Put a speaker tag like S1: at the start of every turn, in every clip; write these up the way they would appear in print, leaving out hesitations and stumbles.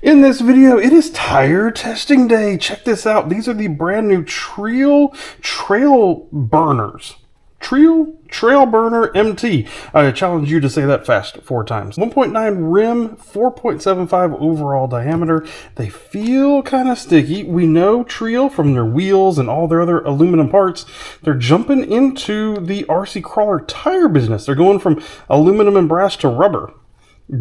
S1: In this video, it is tire testing day. Check this out. These are the brand new Treal Trailburners. Treal Trailburner MT. I challenge you to say that fast 4 times. 1.9 rim, 4.75 overall diameter. They feel kind of sticky. We know Treal from their wheels and all their other aluminum parts. They're jumping into the RC crawler tire business. They're going from aluminum and brass to rubber.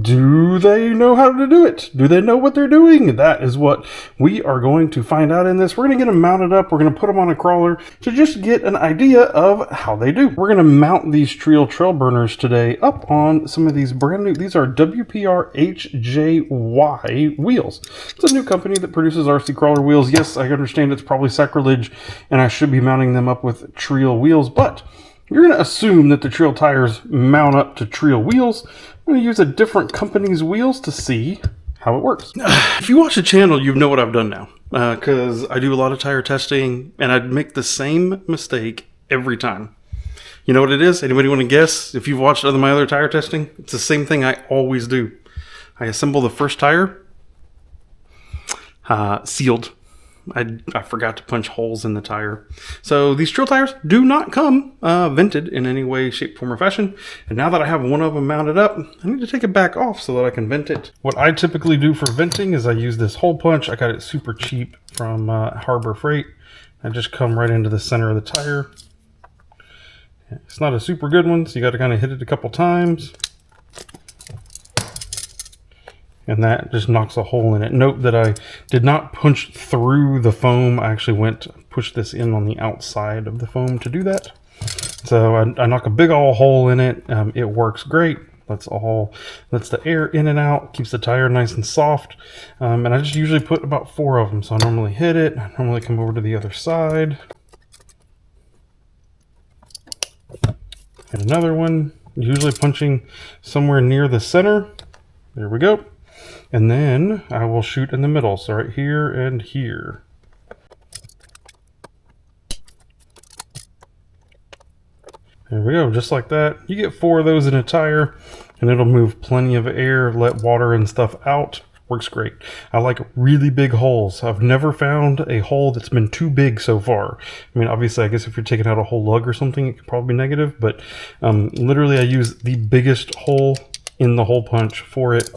S1: Do they know how to do it? Do they know what they're doing? That is what we are going to find out in this. We're going to get them mounted up. We're going to put them on a crawler to just get an idea of how they do. We're going to mount these Treal Trailburners today up on some of these brand new, these are WPR HJY wheels. It's a new company that produces RC crawler wheels. Yes, I understand it's probably sacrilege and I should be mounting them up with Treal wheels, but you're going to assume that the Treal tires mount up to Treal wheels. I'm going to use a different company's wheels to see how it works. If you watch the channel, you know what I've done now. Because I do a lot of tire testing, and I'd make the same mistake every time. You know what it is? Anybody want to guess? If you've watched my other tire testing, it's the same thing I always do. I assemble the first tire, sealed. I forgot to punch holes in the tire. So these Treal tires do not come vented in any way, shape, form, or fashion. And now that I have one of them mounted up, I need to take it back off so that I can vent it. What I typically do for venting is I use this hole punch. I got it super cheap from Harbor Freight. I just come right into the center of the tire. It's not a super good one, so you got to kind of hit it a couple times. And that just knocks a hole in it. Note that I did not punch through the foam. I actually pushed this in on the outside of the foam to do that. So I knock a big old hole in it. It works great. Lets the air in and out, keeps the tire nice and soft. And I just usually put about 4 of them. So I normally hit it. I normally come over to the other side. And another one, usually punching somewhere near the center. There we go. And then I will shoot in the middle, so right here and here. There we go, just like that. You get 4 of those in a tire, and it'll move plenty of air, let water and stuff out. Works great. I like really big holes. I've never found a hole that's been too big so far. I mean, obviously, I guess if you're taking out a whole lug or something, it could probably be negative, but literally I use the biggest hole in the hole punch for it,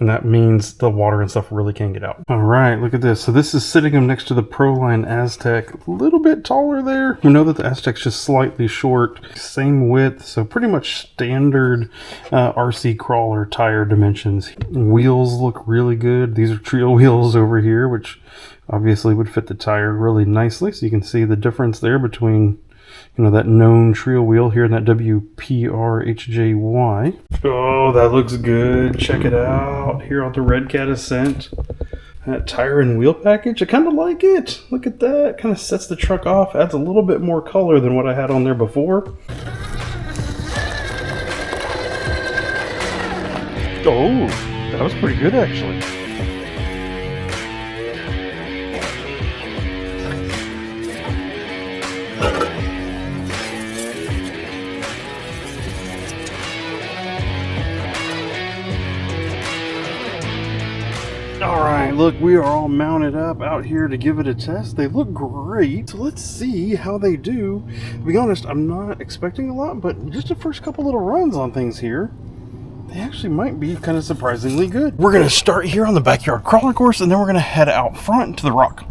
S1: and that means the water and stuff really can't get out. All right, look at this. So this is sitting them next to the Proline Aztec, a little bit taller there. You know that the Aztec's just slightly short, same width, so pretty much standard RC crawler tire dimensions. Wheels look really good. These are Treal wheels over here, which obviously would fit the tire really nicely, so you can see the difference there between, you know, that known Treal wheel here and that WPR HJY. Oh, that looks good. Check it out here on the Red Cat Ascent. That tire and wheel package, I kind of like it. Look at that. Kind of sets the truck off. Adds a little bit more color than what I had on there before. Oh, that was pretty good actually. Alright, look, we are all mounted up out here to give it a test. They look great, so let's see how they do. To be honest, I'm not expecting a lot, but just the first couple little runs on things here, they actually might be kind of surprisingly good. We're going to start here on the backyard crawler course, and then we're going to head out front to the rock.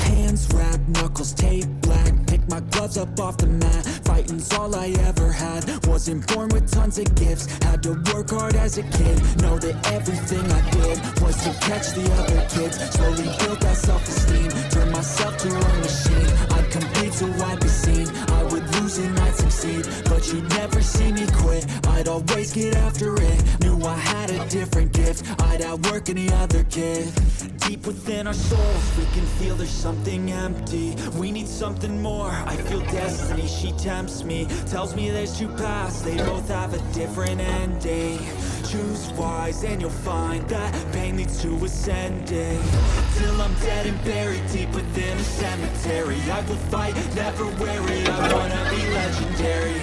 S2: Hands wrapped, knuckles taped black. Pick my gloves up off the mat. Fighting's all I ever had. Wasn't born with tons of gifts. Had to work hard as a kid. Know that everything I did was to catch the other kids. Slowly built that self-esteem. Turned myself to a machine. I'd compete so I'd be seen. I would lose and I'd succeed, but you'd never see me quit. I'd always get after it. Knew I had a different gift. I'd outwork any other kid. Deep within our souls, we can feel there's something empty. We need something more. I feel destiny, she tempts me. Tells me there's 2 paths, they both have a different ending. Choose wise and you'll find that pain leads to ascending. Till I'm dead and buried deep within a cemetery. I will fight, never weary. I wanna be legendary.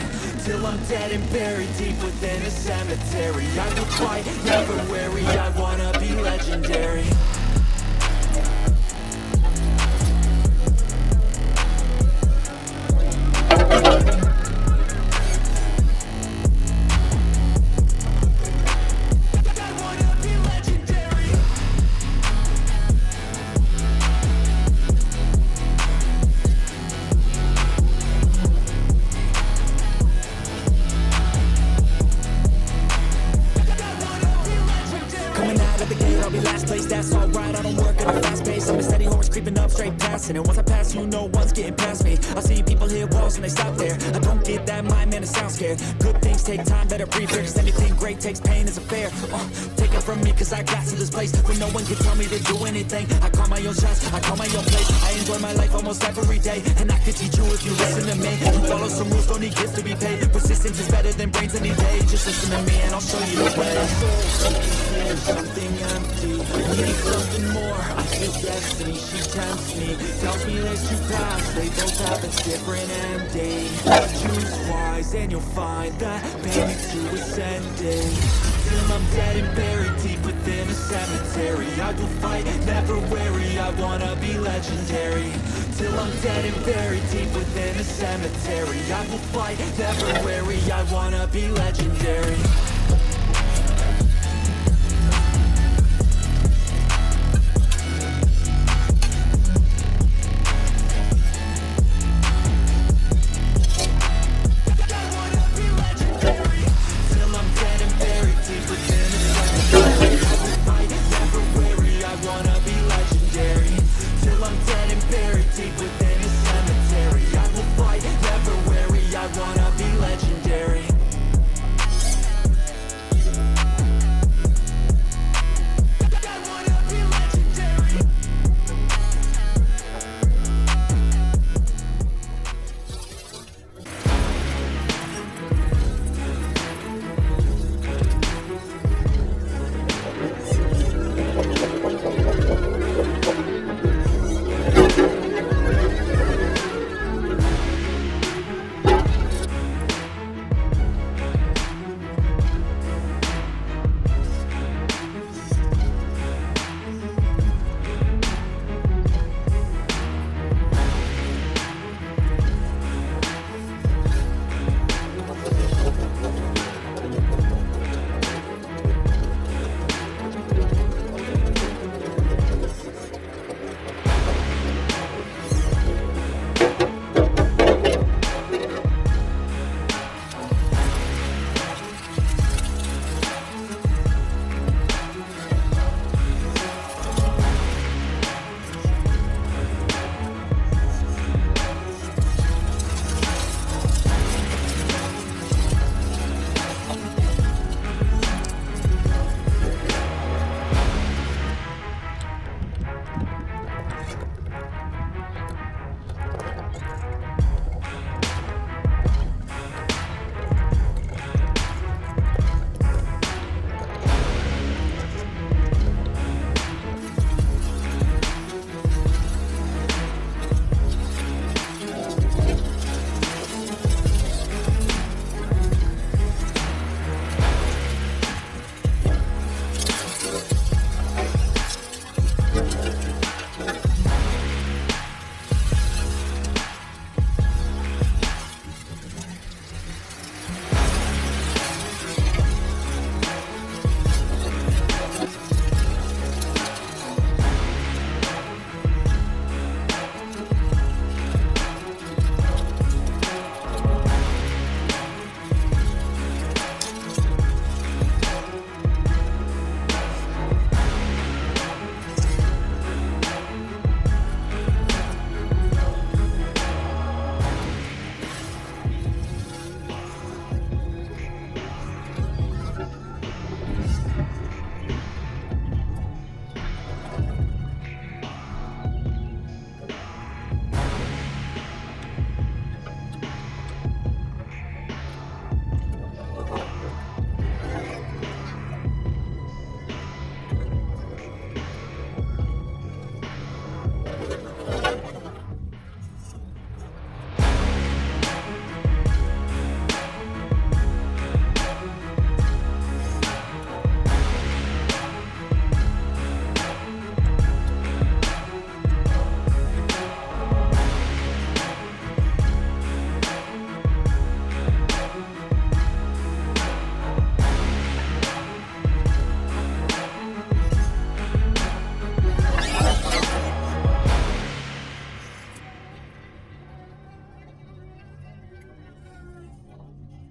S2: till I'm dead and buried deep within a cemetery. I will fight, never weary, I wanna be legendary. I'll be last place, that's alright. I don't work at a fast pace. I'm a steady horse creeping up straight past it. And once I pass you, no one's getting past me. I see people hit walls and they stop there. I don't get that mind, man, it sounds scared. Good things take time, better breathe here, cause anything great takes pain as a fair. Take it from me, cause I got to this place where no one can tell me to do anything. I call my own shots, I call my own place. I enjoy my life almost every day. And I can teach you if you listen to me. You follow some rules, don't need gifts to be paid. Persistence is better than brains any day. Just listen to me and I'll show you the way. There's something empty, need something more. I feel destiny, she tempts me, tells me there's two paths, they both have a different ending. Choose wise and you'll find that pain is to ascending. Till I'm dead and buried deep within a cemetery. I will fight, never weary, I wanna be legendary. Till I'm dead and buried deep within a cemetery. I will fight, never weary, I wanna be legendary.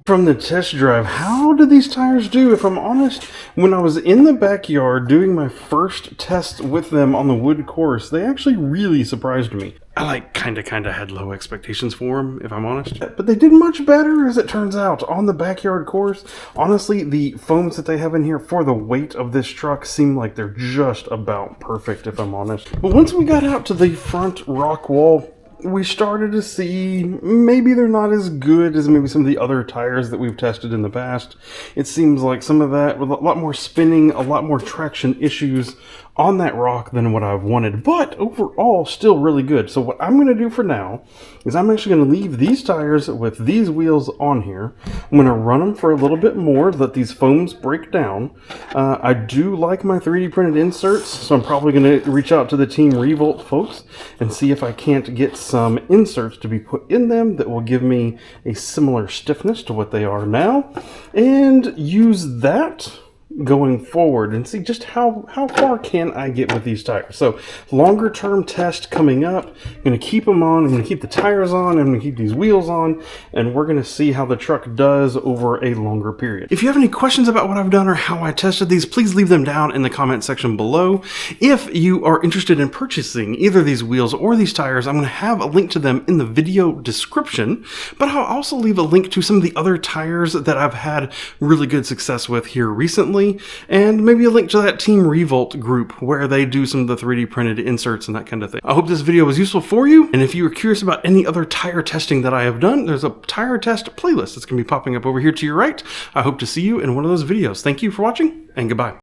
S1: From the test drive, how did these tires do? If I'm honest, when I was in the backyard doing my first test with them on the wood course, they actually really surprised me. I kinda had low expectations for them, if I'm honest. But they did much better, as it turns out, on the backyard course. Honestly, the foams that they have in here for the weight of this truck seem like they're just about perfect, if I'm honest. But once we got out to the front rock wall, we started to see maybe they're not as good as maybe some of the other tires that we've tested in the past. It seems like some of that with a lot more spinning, a lot more traction issues on that rock than what I've wanted, but overall still really good. So what I'm going to do for now is I'm actually going to leave these tires with these wheels on here. I'm going to run them for a little bit more, let these foams break down. I do like my 3D printed inserts, so I'm probably going to reach out to the Team Revolt folks and see if I can't get some inserts to be put in them that will give me a similar stiffness to what they are now, and use that going forward and see just how far can I get with these tires. So longer term test coming up. I'm going to keep them on. I'm going to keep the tires on. I'm going to keep these wheels on, and we're going to see how the truck does over a longer period. If you have any questions about what I've done or how I tested these, please leave them down in the comment section below. If you are interested in purchasing either these wheels or these tires, I'm going to have a link to them in the video description, but I'll also leave a link to some of the other tires that I've had really good success with here recently, and maybe a link to that Team Revolt group where they do some of the 3D printed inserts and that kind of thing. I hope this video was useful for you, and if you are curious about any other tire testing that I have done, there's a tire test playlist that's going to be popping up over here to your right. I hope to see you in one of those videos. Thank you for watching, and goodbye.